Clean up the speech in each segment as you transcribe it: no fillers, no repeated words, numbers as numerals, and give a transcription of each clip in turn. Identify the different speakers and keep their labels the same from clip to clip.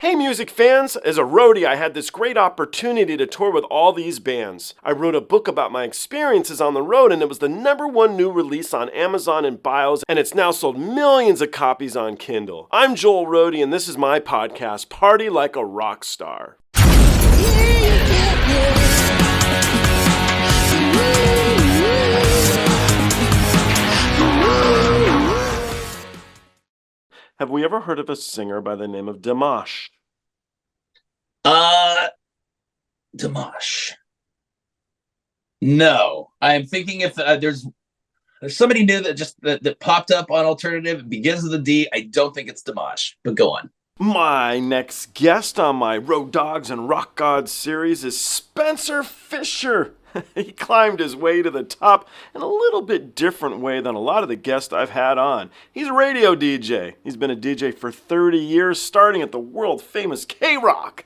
Speaker 1: Hey music fans! As a roadie, I had this great opportunity to tour with all these bands. I wrote a book about my experiences on the road, and it was the #1 new release on Amazon and Bios, and it's now sold millions of copies on Kindle. I'm Joel Roadie, and this is my podcast, Party Like a Rock Star. Have we ever heard of a singer by the name of Dimash?
Speaker 2: Dimash. No, I'm thinking if there's somebody new that popped up on alternative. It begins with a D. I don't think it's Dimash, but go on.
Speaker 1: My next guest on my Road Dogs and Rock Gods series is Spencer Fischer. He climbed his way to the top in a little bit different way than a lot of the guests I've had on. He's a radio DJ. He's been a DJ for 30 years, starting at the world-famous KROQ.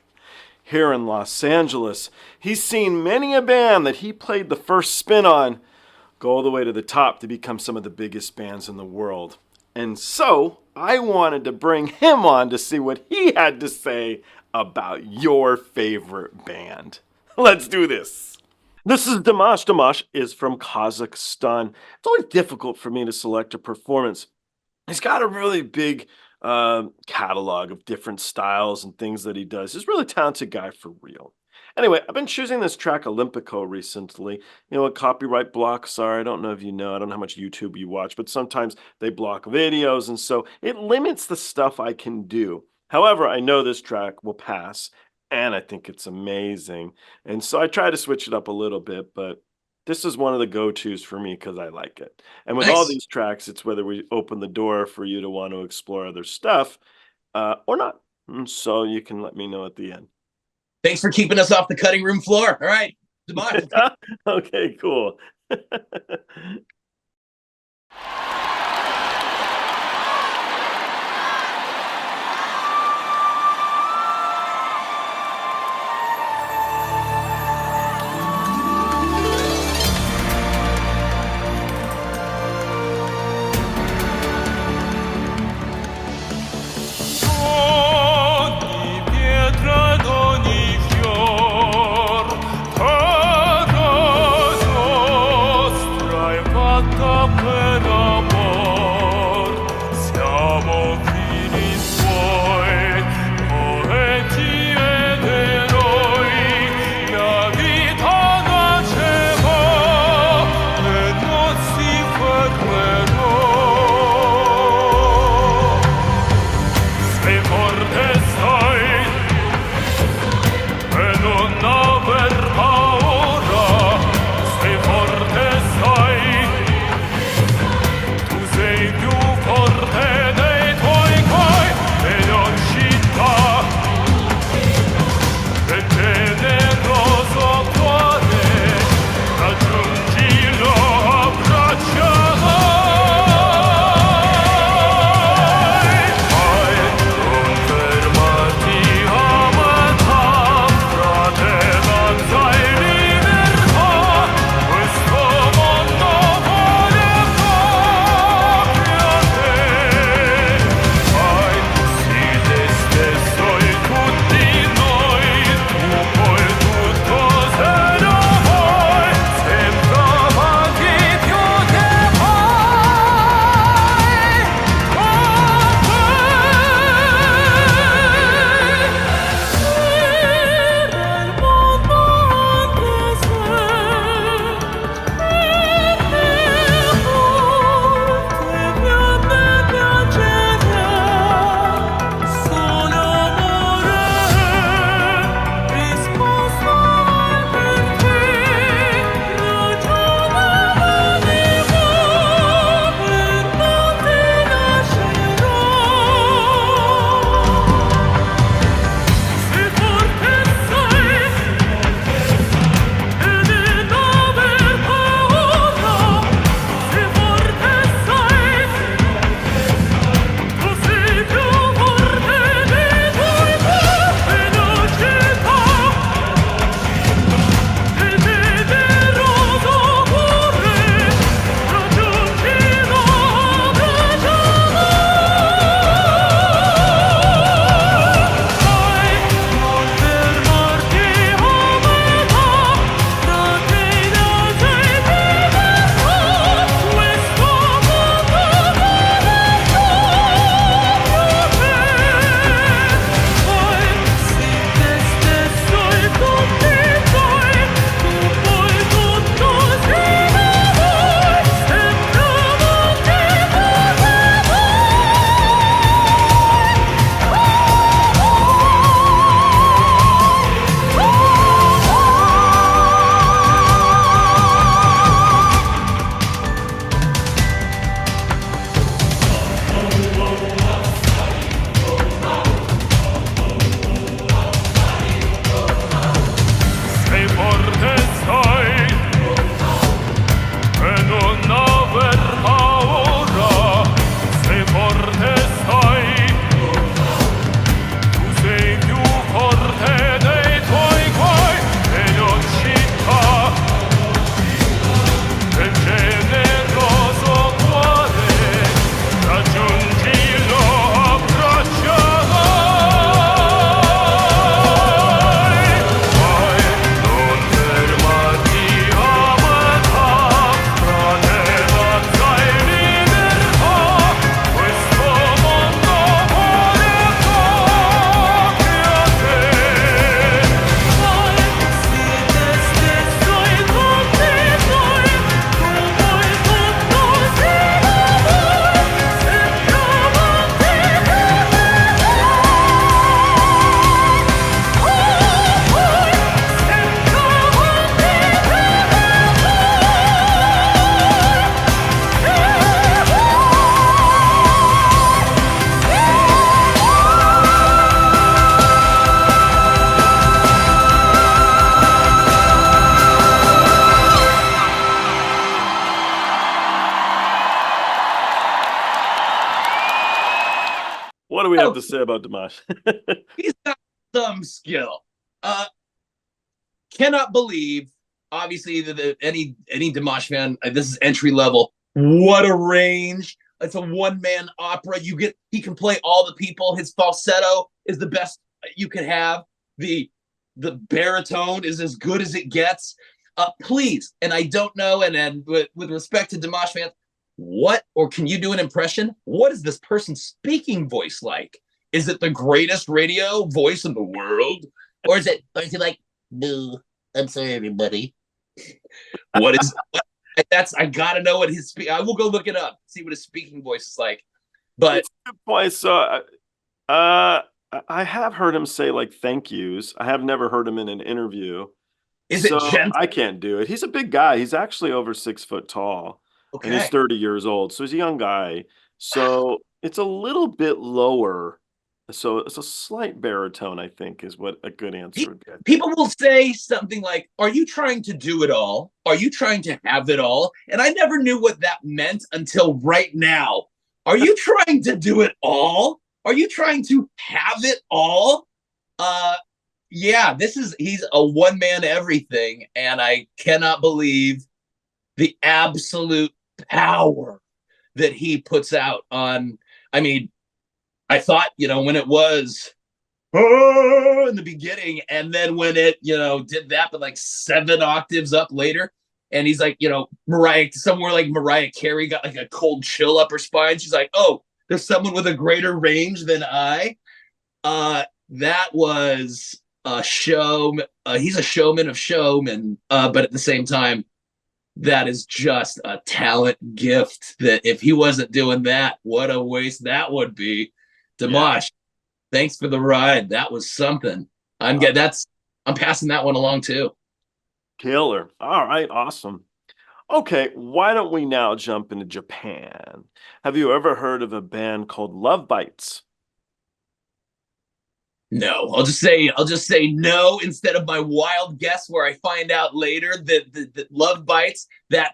Speaker 1: Here in Los Angeles, he's seen many a band that he played the first spin on go all the way to the top to become some of the biggest bands in the world. And so, I wanted to bring him on to see what he had to say about your favorite band. Let's do this. This is Dimash. Dimash is from Kazakhstan. It's always difficult for me to select a performance. He's got a really big catalog of different styles and things that he does. He's a really talented guy for real. Anyway, I've been choosing this track Olimpico recently. You know what copyright blocks are? I don't know if you know. I don't know how much YouTube you watch, but sometimes they block videos, and so it limits the stuff I can do. However, I know this track will pass, and I think it's amazing. And so I try to switch it up a little bit, but this is one of the go-tos for me because I like it. And with all these tracks, it's whether we open the door for you to want to explore other stuff or not. And so you can let me know at the end.
Speaker 2: Thanks for keeping us off the cutting room floor. All right, Dimash.
Speaker 1: Okay, cool. have to say about Dimash?
Speaker 2: He's got some skill. Cannot believe, obviously, any Dimash fan, this is entry level. What a range. It's a one-man opera. He can play all the people. His falsetto is the best you can have. The baritone is as good as it gets. Please, and I don't know, and with respect to Dimash fans, can you do an impression? What is this person's speaking voice like? Is it the greatest radio voice in the world? Or is it like, no, I'm sorry, everybody. I gotta know what I will go look it up, see what his speaking voice is like. But
Speaker 1: so I have heard him say like thank yous. I have never heard him in an interview.
Speaker 2: Is it gentle?
Speaker 1: I can't do it. He's a big guy. He's actually over 6 foot tall. Okay. And he's 30 years old. So he's a young guy. So it's a little bit lower. So it's a slight baritone, I think, is what a good answer would be.
Speaker 2: People will say something like, are you trying to do it all? Are you trying to have it all? And I never knew what that meant until right now. Are you trying to do it all? Are you trying to have it all? Yeah, he's a one-man everything, and I cannot believe the absolute power that he puts out on. I mean, I thought, when it was in the beginning, and then when it, did that, but like 7 octaves up later, and he's like, Mariah Carey got like a cold chill up her spine. She's like, oh, there's someone with a greater range than I. That was a show. He's a showman of showmen, but at the same time, that is just a talent gift that if he wasn't doing that, what a waste that would be. Dimash, thanks for the ride. That was something. I'm passing that one along too.
Speaker 1: Killer. All right, awesome. Okay, why don't we now jump into Japan? Have you ever heard of a band called Love Bites?
Speaker 2: No, I'll just say no instead of my wild guess where I find out later that Love Bites, that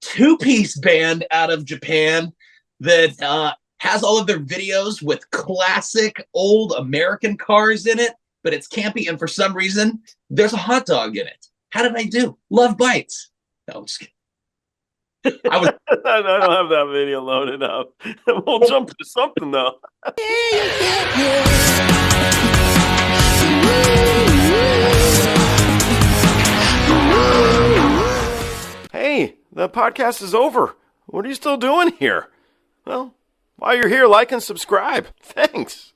Speaker 2: 2-piece band out of Japan that has all of their videos with classic old American cars in it, but it's campy, and for some reason there's a hot dog in it. How did I do? Love Bites. No, I'm just kidding. I
Speaker 1: don't have that video loaded up. We'll jump to something though. Hey, the podcast is over. What are you still doing here? Well, while you're here, like and subscribe. Thanks.